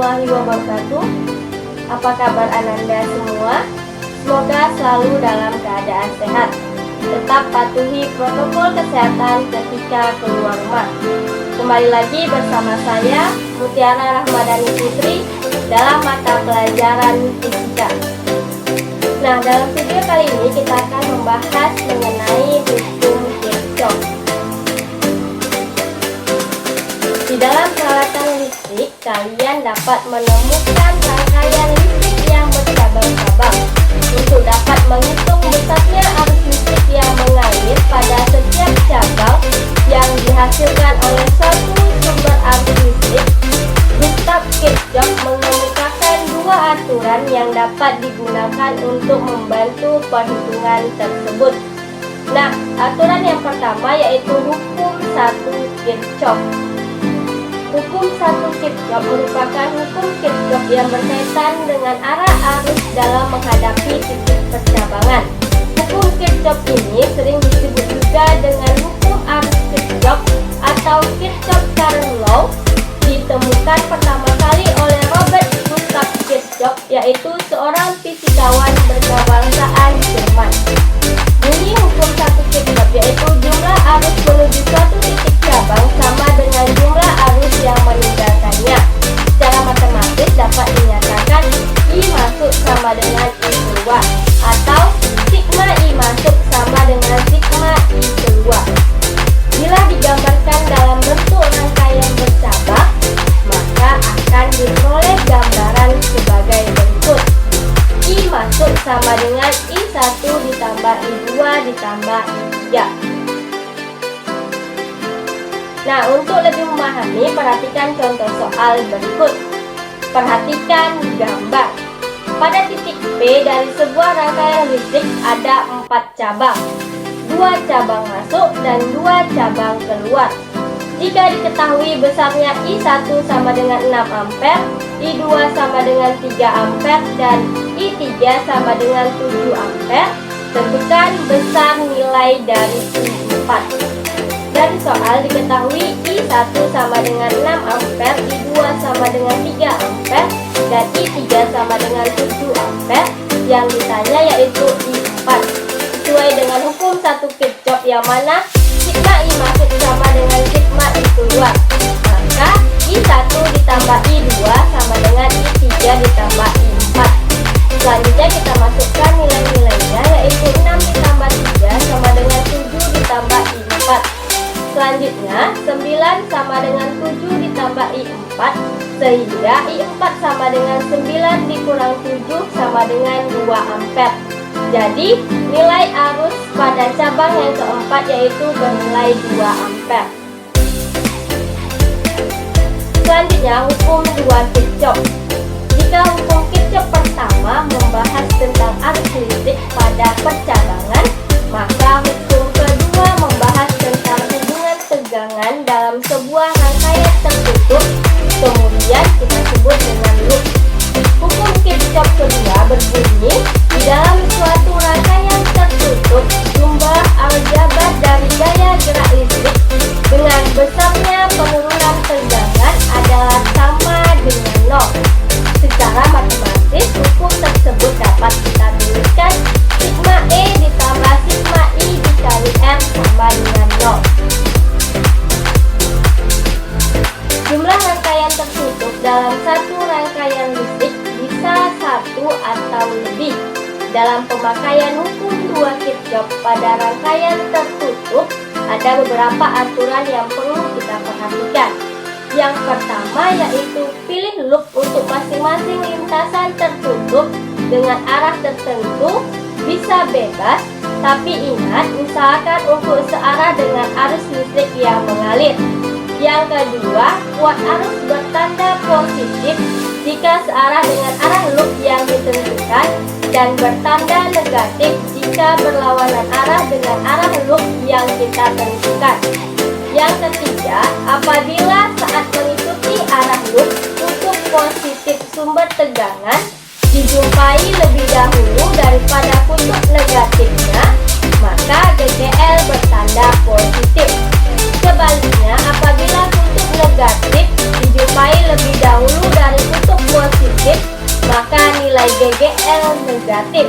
warahmatullahi wabarakatuh. Apa kabar Ananda semua? Semoga selalu dalam keadaan sehat. Tetap patuhi protokol kesehatan ketika keluar rumah. Kembali lagi bersama saya, Mutiara Rahmadani Putri, dalam mata pelajaran fisika. Nah, dalam video kali ini kita akan membahas mengenai hukum Kirchhoff. Di dalam peralatan listrik, kalian dapat menemukan rangkaian listrik yang bercabang-cabang. Untuk dapat menghitung besarnya arus listrik yang mengalir pada setiap cabang yang dihasilkan oleh suatu sumber arus listrik, Gustav Kirchhoff mengemukakan dua aturan yang dapat digunakan untuk membantu perhitungan tersebut. Nah, aturan yang pertama yaitu hukum 1 Kirchhoff. Hukum 1 Kirchhoff merupakan hukum Kirchhoff yang berkaitan dengan arah arus dalam menghadapi titik percabangan. Hukum Kirchhoff ini sering disebut juga dengan hukum arus Kirchhoff atau Kirchhoff Current Law. Ditemukan pertama kali oleh Robert Gustav Kirchhoff, yaitu seorang fisikawan berkebangsaan Jerman. Bunyi hukum 1 Kirchhoff yaitu jumlah arus menuju suatu titik cabang sama dengan jumlah arus yang meninggalkannya. Secara matematis dapat dinyatakan I masuk sama dengan I keluar, atau sigma I masuk sama dengan sigma I keluar. Bila digambarkan dalam bentuk rangkaian bercabang, maka akan diperoleh gambaran sebagai berikut. I masuk sama dengan I1 ditambah I2 ditambah I3. Nah, untuk lebih memahami, perhatikan contoh soal berikut. Perhatikan gambar. Pada titik P dari sebuah rangkaian listrik ada 4 cabang. 2 cabang masuk dan 2 cabang keluar. Jika diketahui besarnya I1 sama dengan 6 ampere, I2 sama dengan 3 ampere, dan I3 sama dengan 7 ampere, tentukan besar nilai dari I4. Dari soal diketahui I1 sama dengan 6 ampere, I2 sama dengan 3 ampere, dan I3 sama dengan 7 ampere. Yang ditanya yaitu I4. Sesuai dengan hukum 1 Kirchhoff yang mana sigma I masuk sama dengan sigma I keluar, maka I1 ditambah I2 sama dengan I3 ditambah I4. Selanjutnya kita masukkan nilai-nilainya, yaitu 6 ditambah 3 sama dengan 7 ditambah I4. Selanjutnya 9 sama dengan 7 ditambah I4, sehingga I4 sama dengan 9 dikurang 7 sama dengan 2 ampere. Jadi nilai arus pada cabang yang keempat yaitu bernilai 2 ampere. Selanjutnya hukum 2 Kirchhoff. Jika hukum Kirchhoff pertama membahas tentang arus listrik pada percabangan, maka hukum kedua membahas tentang hubungan tegangan dalam sebuah rangkaian tertutup, kemudian kita sebut dengan loop. Hukum Kirchhoff kedua berbunyi, di dalam suatu rangkaian tertutup, jumlah aljabar dari daya gerak listrik dengan besarnya penurunan tegangan adalah sama dengan 0. Secara matematis, hukum tersebut dapat kita tuliskan sigma E ditambah sigma I dikali R sama dengan 0. Jumlah rangkaian tertutup dalam satu rangkaian listrik bisa 1 atau lebih. Dalam pemakaian hukum 2 Kirchhoff pada rangkaian tertutup, ada beberapa aturan yang perlu kita perhatikan. Yang pertama yaitu pilih loop untuk masing-masing lintasan tertutup dengan arah tertentu, bisa bebas, tapi ingat usahakan untuk searah dengan arus listrik yang mengalir. Yang kedua, buat arus bertanda positif jika searah dengan arah loop yang ditentukan, dan bertanda negatif jika berlawanan arah dengan arah loop yang kita tentukan. Yang ketiga, apabila saat mengikuti arah loop kutub positif sumber tegangan dijumpai lebih dahulu daripada kutub negatifnya, maka GGL bertanda positif. Sebaliknya, apabila kutub negatif dijumpai lebih dahulu dari kutub negatif.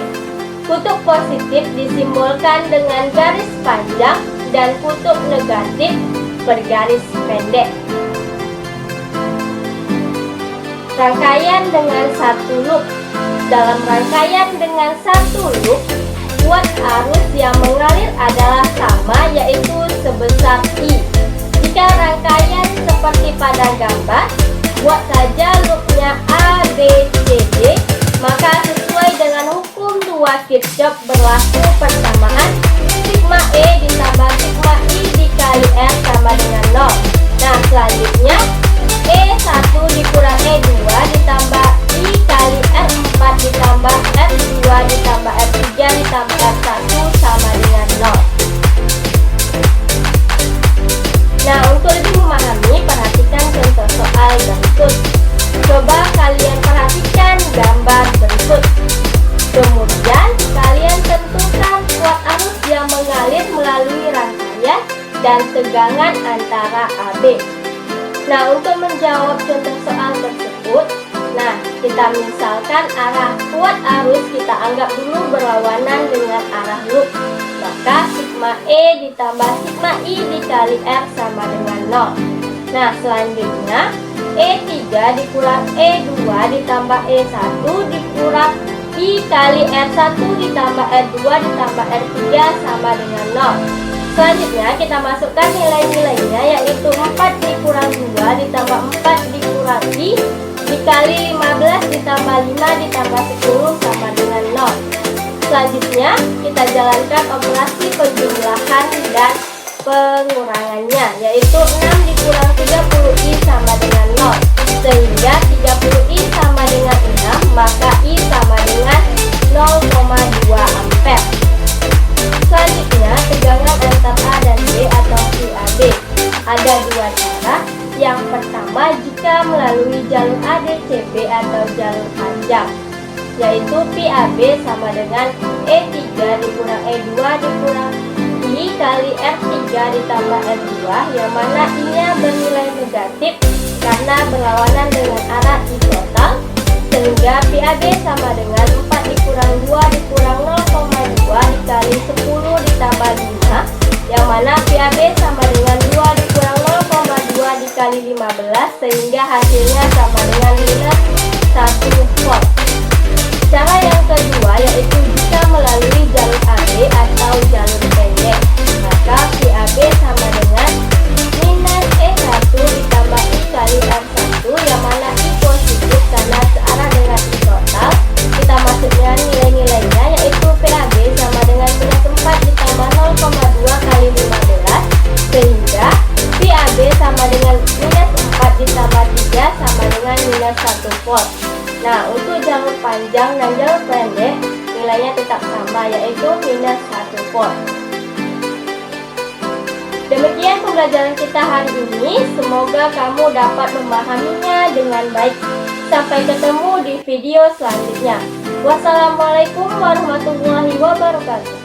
Kutub positif disimbolkan dengan garis panjang dan kutub negatif bergaris pendek. Rangkaian dengan satu loop. Dalam rangkaian dengan satu loop, buat arus yang mengalir adalah sama, yaitu sebesar I. Jika rangkaian seperti pada gambar, buat saja loopnya A, B, C, D, maka sesuai dengan hukum 2 Kirchhoff berlaku persamaan sigma E ditambah sigma I dikali R sama dengan 0. Nah, selanjutnya E1 dikurang E2 ditambah I kali R4 ditambah R2 ditambah R3 ditambah R1 sama dengan 0. Nah, untuk lebih memahami, perhatikan contoh soal berikut. Coba kalian perhatikan gambar berikut. Kemudian kalian tentukan kuat arus yang mengalir melalui rangkaian dan tegangan antara AB. Nah, untuk menjawab contoh soal tersebut, kita misalkan arah kuat arus kita anggap dulu berlawanan dengan arah loop. Maka sigma E ditambah sigma I dikali R sama dengan 0. Nah, selanjutnya E3 dikurang E2 ditambah E1 dikurang I kali R1 ditambah R2 ditambah R3 sama dengan 0. Selanjutnya kita masukkan nilai-nilainya, yaitu 4 dikurang 2 ditambah 4 dikurang I dikali 15 ditambah 5 ditambah 10 sama dengan 0. Selanjutnya kita jalankan operasi penjumlahan dan pengurangannya, yaitu 6 dikurang 30I sama dengan 0. Sehingga 30I sama dengan 6, maka I sama dengan 0,2 ampere. Selanjutnya tegangan antar A dan B atau PAB. Ada dua cara. Yang pertama, jika melalui jalur ADCB atau jalur panjang, yaitu PAB sama dengan E3 dikurang E2 dikurang I kali R3 ditambah R2, yang mana I-nya bernilai negatif karena berlawanan dengan arah I total, sehingga PAB sama dengan 4 dikurang 2 dikurang 0,2 dikali 10 ditambah 5, yang mana PAB sama dengan 2 dikurang 0,2 dikali 15, sehingga hasilnya sama dengan minus 1 volt. Cara yang kedua, yaitu jika melalui jalur AB atau jalur pendek, maka PAB sama dengan minus E1 ditambah I kali R1, yang mana I positif karena searah dengan I total. Kita masuknya nilai-nilainya, yaitu PAB sama dengan minus 4 ditambah 0,2 kali 15, sehingga PAB sama dengan minus 4 ditambah 3 sama dengan minus 1 volt. Nah, untuk jalur panjang dan jalur pendek nilainya tetap sama, yaitu minus 1 volt. Demikian pembelajaran kita hari ini. Semoga kamu dapat memahaminya dengan baik. Sampai ketemu di video selanjutnya. Wassalamualaikum warahmatullahi wabarakatuh.